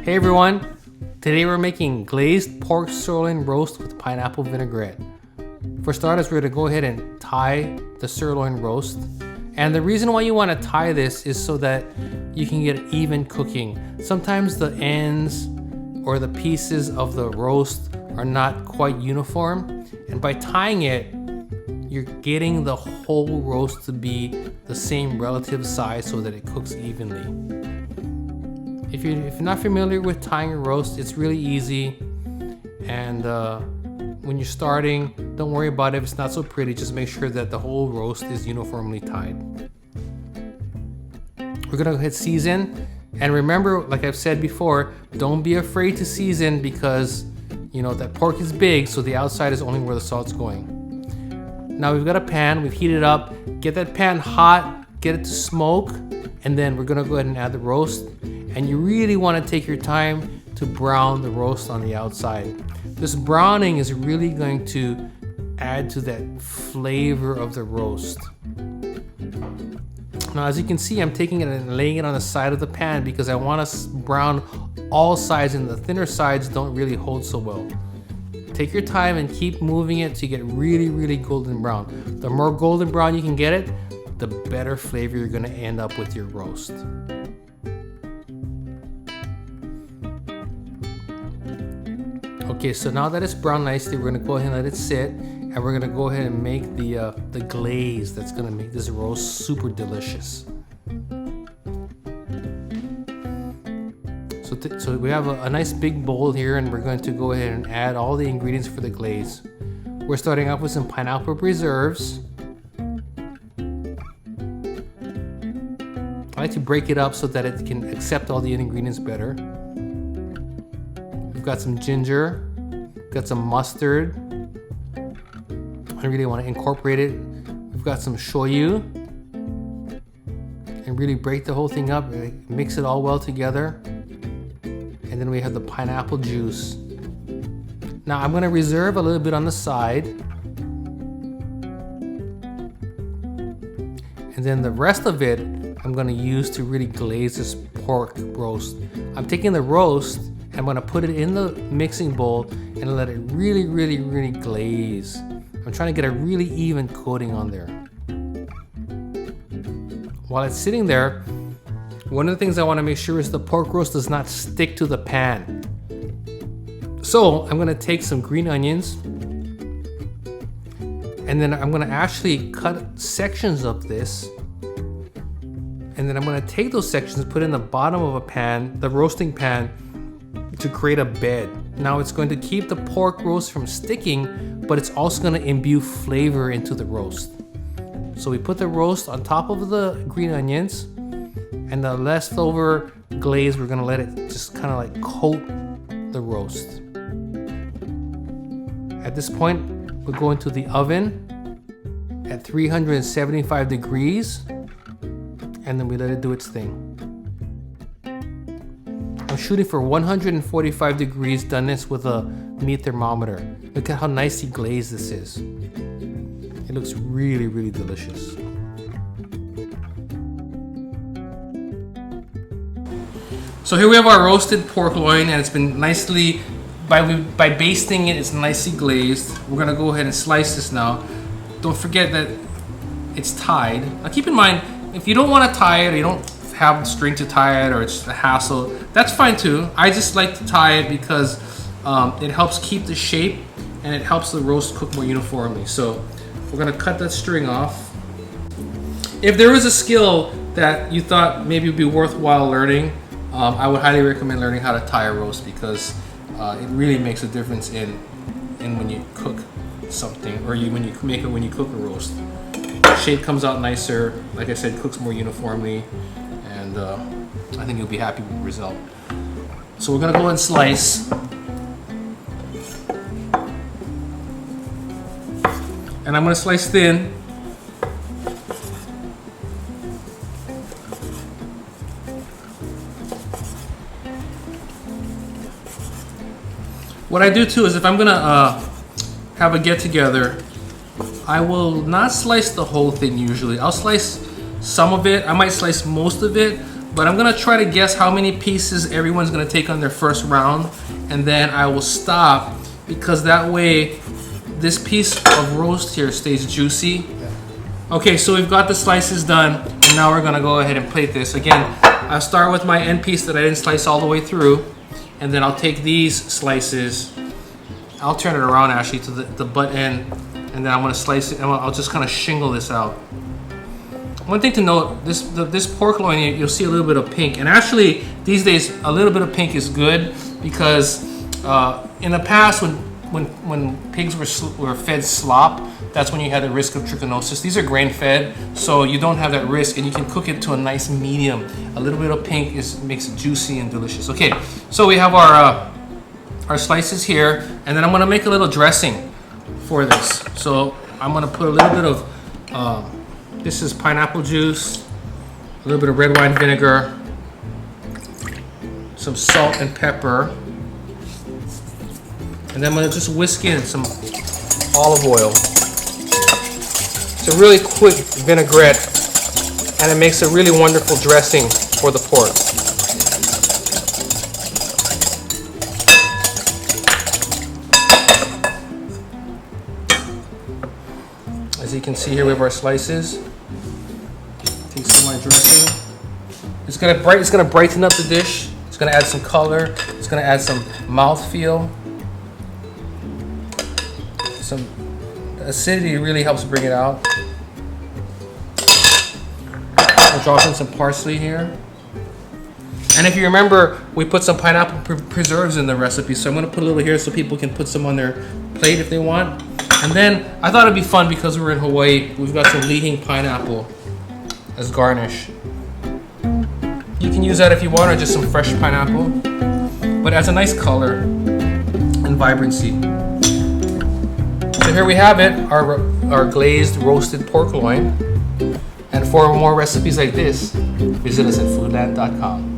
Hey everyone, today we're making glazed pork sirloin roast with pineapple vinaigrette. For starters, we're going to go ahead and tie the sirloin roast. And the reason why you want to tie this is so that you can get even cooking. Sometimes the ends or the pieces of the roast are not quite uniform. And by tying it, you're getting the whole roast to be the same relative size so that it cooks evenly. If you're not familiar with tying a roast, it's really easy. And when you're starting, don't worry about it if it's not so pretty. Just make sure that the whole roast is uniformly tied. We're gonna hit season. And remember, like I've said before, don't be afraid to season because you know that pork is big, so the outside is only where the salt's going. Now we've got a pan, we've heated up. Get that pan hot, get it to smoke, and then we're gonna go ahead and add the roast. And you really want to take your time to brown the roast on the outside. This browning is really going to add to that flavor of the roast. Now, as you can see, I'm taking it and laying it on the side of the pan because I want to brown all sides, and the thinner sides don't really hold so well. Take your time and keep moving it to get really, really golden brown. The more golden brown you can get it, the better flavor you're going to end up with your roast. Okay, so now that it's browned nicely, we're gonna go ahead and let it sit, and we're gonna go ahead and make the glaze that's gonna make this roast super delicious. So we have a nice big bowl here, and we're going to go ahead and add all the ingredients for the glaze. We're starting off with some pineapple preserves. I like to break it up so that it can accept all the ingredients better. We've got some ginger, got some mustard. I really want to incorporate it. We've got some shoyu. And really break the whole thing up, mix it all well together. And then we have the pineapple juice. Now I'm gonna reserve a little bit on the side. And then the rest of it, I'm gonna use to really glaze this pork roast. I'm taking the roast, I'm gonna put it in the mixing bowl and let it really, really, really glaze. I'm trying to get a really even coating on there. While it's sitting there, one of the things I wanna make sure is the pork roast does not stick to the pan. So I'm gonna take some green onions and then I'm gonna actually cut sections of this. And then I'm gonna take those sections, put it in the bottom of a pan, the roasting pan, to create a bed. Now it's going to keep the pork roast from sticking, but it's also going to imbue flavor into the roast. So we put the roast on top of the green onions, and the leftover glaze, we're going to let it just kind of like coat the roast. At this point, we'll go into the oven at 375 degrees, and then we let it do its thing. I'm shooting for 145 degrees, done this with a meat thermometer. Look at how nicely glazed this is. It looks really, really delicious. So here we have our roasted pork loin, and it's been nicely, by basting it, it's nicely glazed. We're gonna go ahead and slice this now. Don't forget that it's tied. Now keep in mind, if you don't wanna tie it, or you don't have the string to tie it, or it's a hassle, that's fine too. I just like to tie it because it helps keep the shape and it helps the roast cook more uniformly. So we're gonna cut that string off. If there was a skill that you thought maybe would be worthwhile learning, I would highly recommend learning how to tie a roast because it really makes a difference in when you cook something, or when you cook a roast. The shape comes out nicer, like I said, cooks more uniformly. And I think you'll be happy with the result. So we're gonna go and slice. And I'm gonna slice thin. What I do too is if I'm gonna have a get together, I will not slice the whole thing usually. I'll slice some of it. I might slice most of it, but I'm gonna try to guess how many pieces everyone's gonna take on their first round, and then I will stop, because that way this piece of roast here stays juicy. Okay, so we've got the slices done, and now we're gonna go ahead and plate this. Again, I'll start with my end piece that I didn't slice all the way through, and then I'll take these slices. I'll turn it around actually to the butt end, and then I'm gonna slice it, and I'll just kind of shingle this out. One thing to note, this pork loin, you'll see a little bit of pink, and actually these days a little bit of pink is good, because in the past when pigs were fed slop, that's when you had the risk of trichinosis. These are grain fed, so you don't have that risk, and you can cook it to a nice medium. A little bit of pink makes it juicy and delicious. Okay, so we have our slices here, and then I'm gonna make a little dressing for this. So I'm gonna put a little bit of, this is pineapple juice, a little bit of red wine vinegar, some salt and pepper, and then I'm gonna just whisk in some olive oil. It's a really quick vinaigrette, and it makes a really wonderful dressing for the pork. As you can see here, we have our slices. Take some of my dressing. It's gonna brighten up the dish. It's gonna add some color. It's gonna add some mouthfeel. Some acidity really helps bring it out. I'll drop in some parsley here. And if you remember, we put some pineapple preserves in the recipe, so I'm gonna put a little here so people can put some on their plate if they want. And then I thought it'd be fun, because we're in Hawaii, we've got some lihing pineapple as garnish. You can use that if you want, or just some fresh pineapple, but it adds a nice color and vibrancy. So here we have it, our glazed roasted pork loin. And for more recipes like this, visit us at foodland.com.